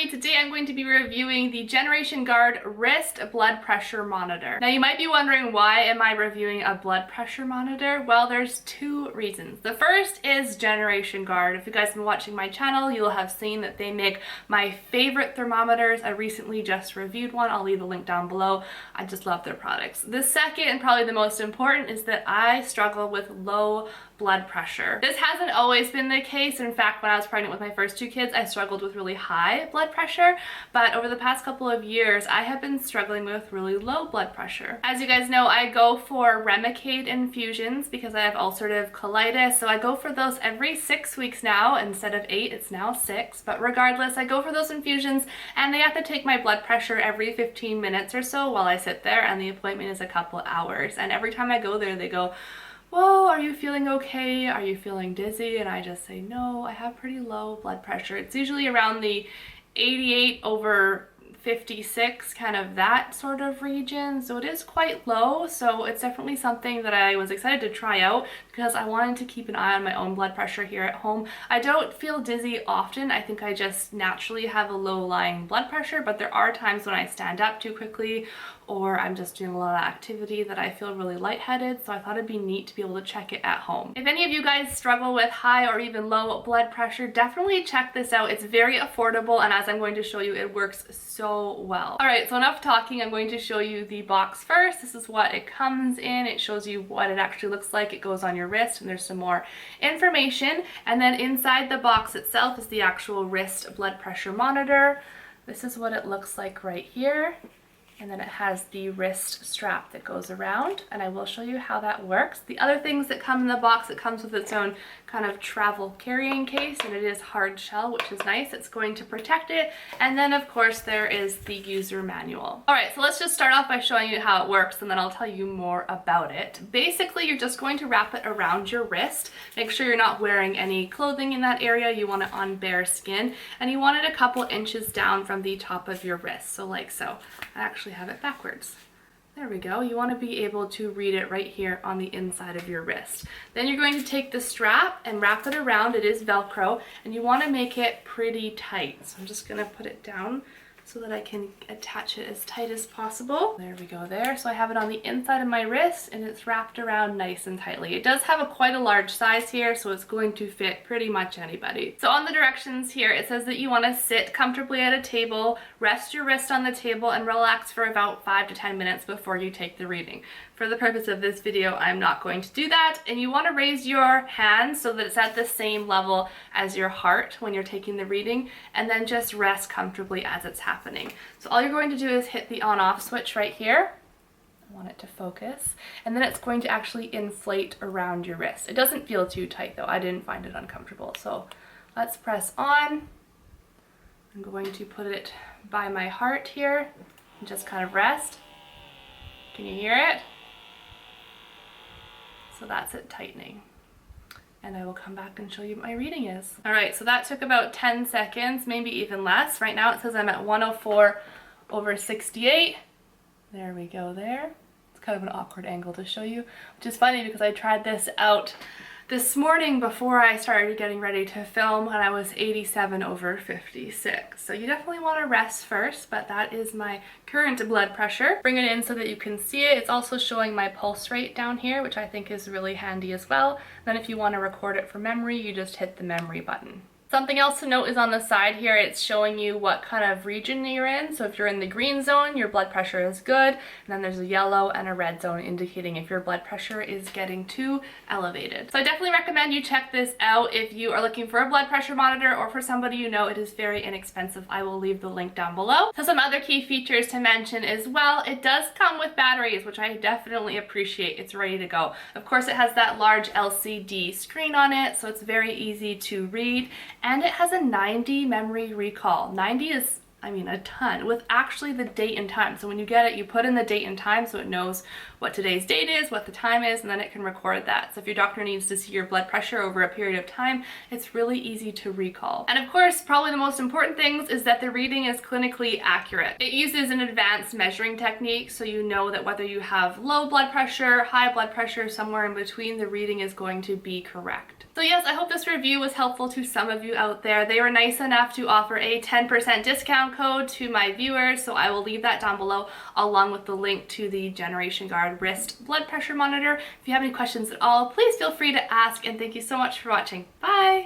everybody. Today I'm going to be reviewing the Generation Guard wrist blood pressure monitor. Now you might be wondering, why am I reviewing a blood pressure monitor? Well, there's two reasons. The first is Generation Guard. If you guys have been watching my channel, you'll have seen that they make my favorite thermometers. I recently just reviewed one. I'll leave the link down below. I just love their products. The second, and probably the most important, is that I struggle with low blood pressure. This hasn't always been the case. In fact, when I was pregnant with my first two kids, I struggled with really high blood pressure, but over the past couple of years, I have been struggling with really low blood pressure. As you guys know, I go for Remicade infusions because I have ulcerative colitis, so I go for those every 6 weeks now. Instead of 8, it's now 6, but regardless, I go for those infusions, and they have to take my blood pressure every 15 minutes or so while I sit there, and the appointment is a couple hours, and every time I go there, they go, "Whoa, are you feeling okay? Are you feeling dizzy?" And I just say, "No, I have pretty low blood pressure." It's usually around the 88/56, kind of that sort of region. So it is quite low. So it's definitely something that I was excited to try out because I wanted to keep an eye on my own blood pressure here at home. I don't feel dizzy often. I think I just naturally have a low-lying blood pressure, but there are times when I stand up too quickly or I'm just doing a lot of activity that I feel really lightheaded, so I thought it'd be neat to be able to check it at home. If any of you guys struggle with high or even low blood pressure, definitely check this out. It's very affordable, and as I'm going to show you, it works so well. All right, so enough talking. I'm going to show you the box first. This is what it comes in. It shows you what it actually looks like. It goes on your wrist, and there's some more information. And then inside the box itself is the actual wrist blood pressure monitor. This is what it looks like right here. And then it has the wrist strap that goes around, and I will show you how that works. The other things that come in the box, it comes with its own kind of travel carrying case, and it is hard shell, which is nice. It's going to protect it. And then of course there is the user manual. All right, so let's just start off by showing you how it works, and then I'll tell you more about it. Basically, you're just going to wrap it around your wrist. Make sure you're not wearing any clothing in that area. You want it on bare skin, and you want it a couple inches down from the top of your wrist. So like so. I actually have it backwards. There we go. You want to be able to read it right here on the inside of your wrist. Then you're going to take the strap and wrap it around. It is Velcro, and you want to make it pretty tight. So I'm just going to put it down so that I can attach it as tight as possible. There we go there. So I have it on the inside of my wrist, and it's wrapped around nice and tightly. It does have quite a large size here, so it's going to fit pretty much anybody. So on the directions here, it says that you want to sit comfortably at a table, rest your wrist on the table, and relax for about 5 to 10 minutes before you take the reading. For the purpose of this video, I'm not going to do that. And you want to raise your hand so that it's at the same level as your heart when you're taking the reading, and then just rest comfortably as it's happening. So all you're going to do is hit the on-off switch right here. I want it to focus, and then it's going to actually inflate around your wrist. It doesn't feel too tight though. I didn't find it uncomfortable. So let's press on. I'm going to put it by my heart here and just kind of rest. Can you hear it? So that's it tightening. And I will come back and show you what my reading is. All right, so that took about 10 seconds, maybe even less. Right now it says I'm at 104/68. There we go there. It's kind of an awkward angle to show you, which is funny because I tried this out this morning before I started getting ready to film, and I was 87/56. So you definitely want to rest first, but that is my current blood pressure. Bring it in so that you can see it. It's also showing my pulse rate down here, which I think is really handy as well. Then if you want to record it for memory, you just hit the memory button. Something else to note is on the side here, it's showing you what kind of region you're in. So if you're in the green zone, your blood pressure is good. And then there's a yellow and a red zone indicating if your blood pressure is getting too elevated. So I definitely recommend you check this out if you are looking for a blood pressure monitor or for somebody you know. It is very inexpensive. I will leave the link down below. So some other key features to mention as well. It does come with batteries, which I definitely appreciate. It's ready to go. Of course, it has that large LCD screen on it, so it's very easy to read. And it has a 90 memory recall. 90 is I mean a ton, with actually the date and time. So when you get it, you put in the date and time so it knows what today's date is, what the time is, and then it can record that. So if your doctor needs to see your blood pressure over a period of time, it's really easy to recall. And of course, probably the most important things is that the reading is clinically accurate. It uses an advanced measuring technique, so you know that whether you have low blood pressure, high blood pressure, somewhere in between, the reading is going to be correct. So yes, I hope this review was helpful to some of you out there. They were nice enough to offer a 10% discount code to my viewers, so I will leave that down below along with the link to the Generation Guard wrist blood pressure monitor. If you have any questions at all, please feel free to ask, and thank you so much for watching. Bye!